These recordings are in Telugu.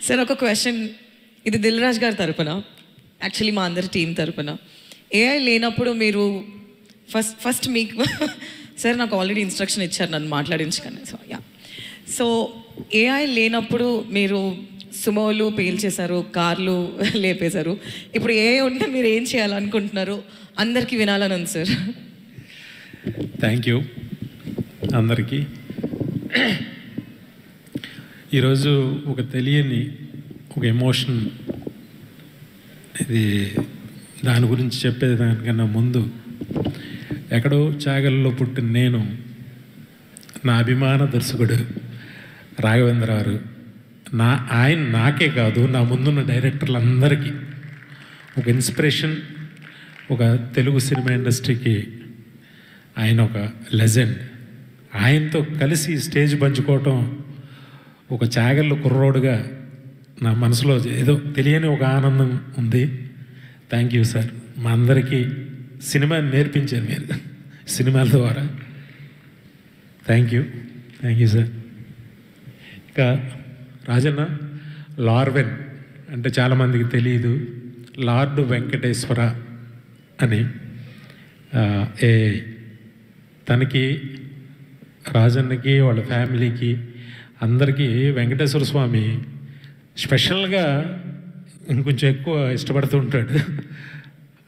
సార్ ఒక క్వశ్చన్, ఇది దిల్ రాజు గారి తరపున, యాక్చువల్లీ మా అందరి టీం తరపున. ఏఐ లేనప్పుడు మీరు ఫస్ట్ మీకు సార్ నాకు ఆల్రెడీ ఇన్స్ట్రక్షన్ ఇచ్చారు నన్ను మాట్లాడించగానే. సో ఏఐ లేనప్పుడు మీరు సుమోలు పేల్చేశారు, కార్లు లేపేశారు. ఇప్పుడు ఏఐ ఉంటే మీరు ఏం చేయాలనుకుంటున్నారు అందరికీ వినాలని ఉంది సార్. థ్యాంక్ యూ అందరికీ. ఈరోజు ఒక తెలియని ఒక ఎమోషన్, ఇది దాని గురించి చెప్పేదానికన్నా ముందు, ఎక్కడో చాగల్లో పుట్టిన నేను, నా అభిమాన దర్శకుడు రాఘవేంద్ర గారు, ఆయన నాకే కాదు నా ముందున్న డైరెక్టర్లందరికీ ఒక ఇన్స్పిరేషన్. ఒక తెలుగు సినిమా ఇండస్ట్రీకి ఆయన ఒక లెజెండ్. ఆయనతో కలిసి స్టేజ్ పంచుకోవటం ఒక చాగల్లో కుర్రోడుగా నా మనసులో ఏదో తెలియని ఒక ఆనందం ఉంది. Thank you sir. మా అందరికీ సినిమాని నేర్పించారు మీరు సినిమాల ద్వారా. Thank you sir. ఇంకా రాజన్న, లార్వెన్ అంటే చాలామందికి తెలియదు, లార్డ్ వెంకటేశ్వర అని. తనకి, రాజన్నకి, వాళ్ళ ఫ్యామిలీకి అందరికీ వెంకటేశ్వర స్వామి స్పెషల్గా ఇంకొంచెం ఎక్కువ ఇష్టపడుతూ ఉంటాడు.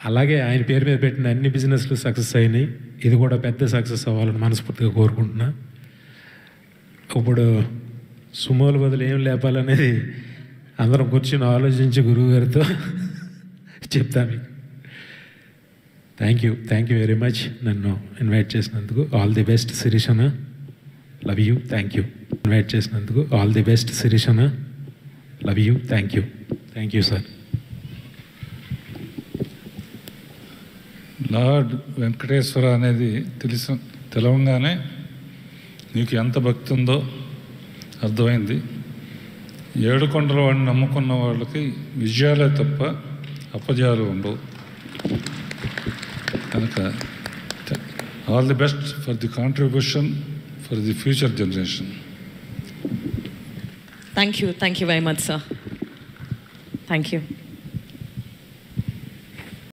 అలాగే ఆయన పేరు మీద పెట్టిన అన్ని బిజినెస్లు సక్సెస్ అయినాయి. ఇది కూడా పెద్ద సక్సెస్ అవ్వాలని మనస్ఫూర్తిగా కోరుకుంటున్నా. ఇప్పుడు సుమోల బదులు ఏం లేపాలనేది అందరం కూర్చొని ఆలోచించి గురువుగారితో చెప్తాను మీకు. థ్యాంక్ యూ వెరీ మచ్ నన్ను ఇన్వైట్ చేసినందుకు. ఆల్ ది బెస్ట్ శిరీషణ, love you. Thank you. Invite చేసినందుకు ఆల్ ది బెస్ట్ శిరీషణ, love you. Thank you sir. Lord Venkateswara అనేది తెలవంగానే నీకు ఎంత భక్తి ఉందో అర్థమైంది. ఏడుకొండల వాడిని నమ్ముకున్న వాళ్ళకి విజయాలే తప్ప అపజయాలు ఉండవు. కనుక all the best for the contribution for the future generation. Thank you very much sir. Thank you.